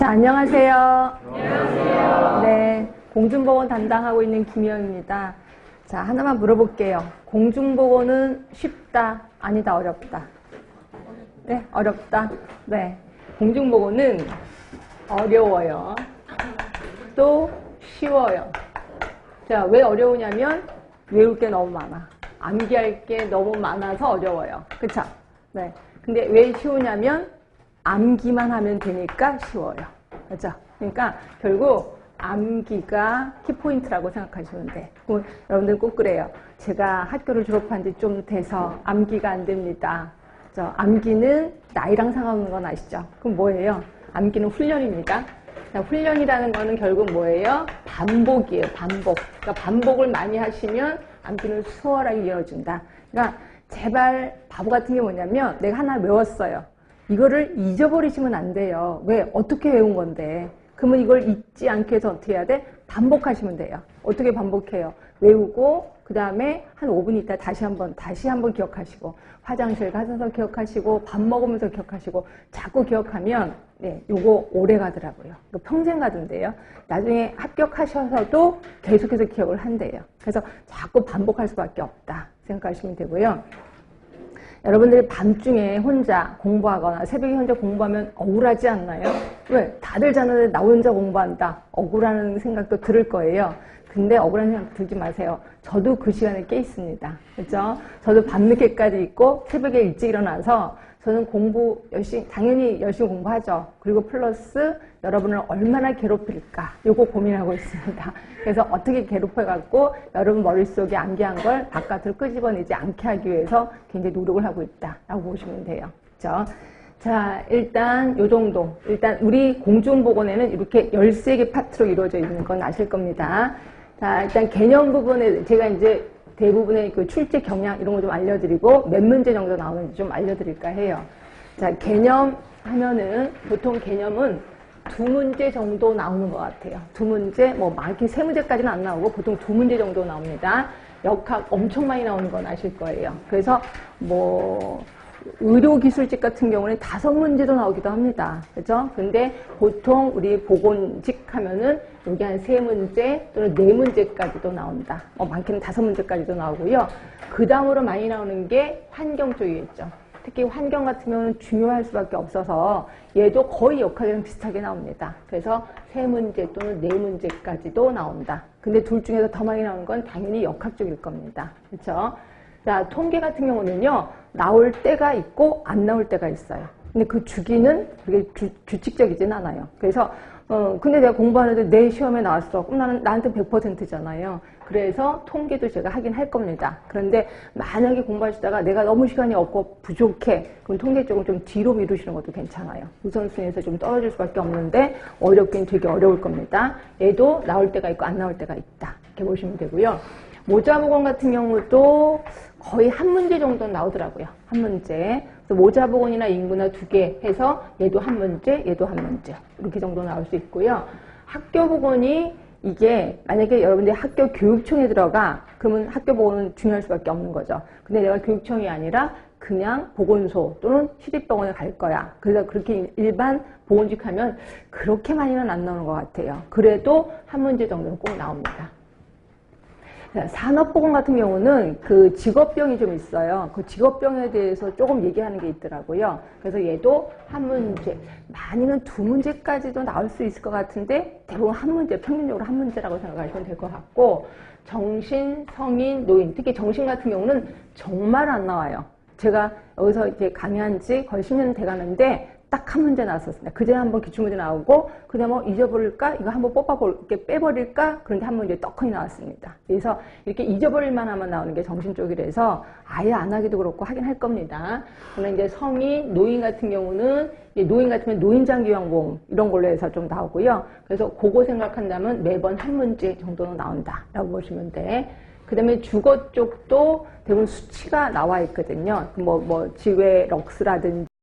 자, 안녕하세요. 안녕하세요. 네, 공중보건 담당하고 있는 김희영입니다. 자, 하나만 물어볼게요. 공중보건은 쉽다, 아니다, 어렵다? 네, 어렵다. 네, 공중보건은 어려워요. 또 쉬워요. 자, 왜 어려우냐면 외울 게 너무 많아. 암기할 게 너무 많아서 어려워요. 그쵸? 네. 근데 왜 쉬우냐면 암기만 하면 되니까 쉬워요. 그죠? 그러니까 결국 암기가 키포인트라고 생각하시면 돼. 그럼 여러분들 꼭 그래요. 제가 학교를 졸업한 지 좀 돼서 암기가 안 됩니다. 그죠? 암기는 나이랑 상관없는 건 아시죠? 그럼 뭐예요? 암기는 훈련입니다. 훈련이라는 거는 결국 뭐예요? 반복이에요. 반복. 그러니까 반복을 많이 하시면 암기는 수월하게 이어진다. 그러니까 제발 바보 같은 게 뭐냐면 내가 하나 외웠어요. 이거를 잊어버리시면 안 돼요. 왜? 어떻게 외운 건데? 그러면 이걸 잊지 않게 해서 어떻게 해야 돼? 반복하시면 돼요. 어떻게 반복해요? 외우고 그 다음에 한 5분 있다 다시 한번 기억하시고 화장실 가셔서 기억하시고 밥 먹으면서 기억하시고 자꾸 기억하면 네, 요거 오래 가더라고요. 이거 평생 가던데요. 나중에 합격하셔서도 계속해서 기억을 한대요. 그래서 자꾸 반복할 수밖에 없다 생각하시면 되고요. 여러분들이 밤중에 혼자 공부하거나 새벽에 혼자 공부하면 억울하지 않나요? 왜? 다들 자는데 나 혼자 공부한다. 억울하는 생각도 들을 거예요. 근데 억울한 생각 들지 마세요. 저도 그 시간에 깨 있습니다. 그렇죠? 저도 밤늦게까지 있고 새벽에 일찍 일어나서 저는 공부 당연히 열심히 공부하죠. 그리고 플러스 여러분을 얼마나 괴롭힐까 요거 고민하고 있습니다. 그래서 어떻게 괴롭혀갖고 여러분 머릿속에 암기한 걸 바깥으로 끄집어내지 않게 하기 위해서 굉장히 노력을 하고 있다라고 보시면 돼요. 그렇죠? 자, 일단 요 정도. 일단 우리 공중보건에는 이렇게 13개 파트로 이루어져 있는 건 아실 겁니다. 자, 일단 개념 부분에 제가 이제 대부분의 그 출제 경향 이런 거 좀 알려드리고 몇 문제 정도 나오는지 좀 알려드릴까 해요. 자, 개념 하면은 보통 개념은 2문제 정도 나오는 것 같아요. 2문제, 뭐 많게 3문제까지는 안 나오고 보통 2문제 정도 나옵니다. 역학 엄청 많이 나오는 건 아실 거예요. 그래서 뭐 의료기술직 같은 경우는 5문제도 나오기도 합니다. 그죠? 근데 보통 우리 보건직 하면은 여기 한 3문제 또는 4문제까지도 나온다. 많게는 5문제까지도 나오고요. 그 다음으로 많이 나오는 게 환경 쪽이겠죠. 특히 환경 같은 경우는 중요할 수밖에 없어서 얘도 거의 역학이랑 비슷하게 나옵니다. 그래서 3문제 또는 4문제까지도 나온다. 근데 둘 중에서 더 많이 나오는 건 당연히 역학 쪽일 겁니다. 그렇죠? 자, 통계 같은 경우는요, 나올 때가 있고 안 나올 때가 있어요. 근데 그 주기는 그게 규칙적이진 않아요. 그래서 근데 내가 공부하는데 내 시험에 나왔어. 그럼 나한테 100%잖아요. 그래서 통계도 제가 하긴 할 겁니다. 그런데 만약에 공부하시다가 내가 너무 시간이 없고 부족해. 그럼 통계 쪽은 좀 뒤로 미루시는 것도 괜찮아요. 우선순위에서 좀 떨어질 수밖에 없는데 어렵긴 되게 어려울 겁니다. 얘도 나올 때가 있고 안 나올 때가 있다. 이렇게 보시면 되고요. 모자보건 같은 경우도 거의 한 문제 정도는 나오더라고요. 한 문제. 그래서 모자보건이나 인구나 2개 해서 얘도 한 문제, 얘도 한 문제. 이렇게 정도 나올 수 있고요. 학교보건이 이게 만약에 여러분들이 학교 교육청에 들어가 그러면 학교보건은 중요할 수밖에 없는 거죠. 근데 내가 교육청이 아니라 그냥 보건소 또는 시립병원에 갈 거야. 그래서 그렇게 일반 보건직 하면 그렇게 많이는 안 나오는 것 같아요. 그래도 한 문제 정도는 꼭 나옵니다. 산업보건 같은 경우는 그 직업병이 좀 있어요. 그 직업병에 대해서 조금 얘기하는 게 있더라고요. 그래서 얘도 한 문제, 많이는 2문제까지도 나올 수 있을 것 같은데 대부분 한 문제, 평균적으로 한 문제라고 생각하시면 될 것 같고 정신, 성인, 노인, 특히 정신 같은 경우는 정말 안 나와요. 제가 여기서 이제 강의한 지 거의 10년 돼가는데 딱 한 문제 나왔었습니다. 그전에 한번 기출문제 나오고 그다음에 잊어버릴까? 이거 한번 이렇게 빼버릴까? 그런데 한 문제 떡하니 나왔습니다. 그래서 이렇게 잊어버릴 만하면 나오는 게 정신 쪽이라서 아예 안 하기도 그렇고 하긴 할 겁니다. 그러나 이제 성인, 노인 같은 경우는 노인 같으면 노인장기요양보험 이런 걸로 해서 좀 나오고요. 그래서 그거 생각한다면 매번 한 문제 정도는 나온다라고 보시면 돼. 그 다음에 주거 쪽도 대부분 수치가 나와 있거든요. 지웨 럭스라든지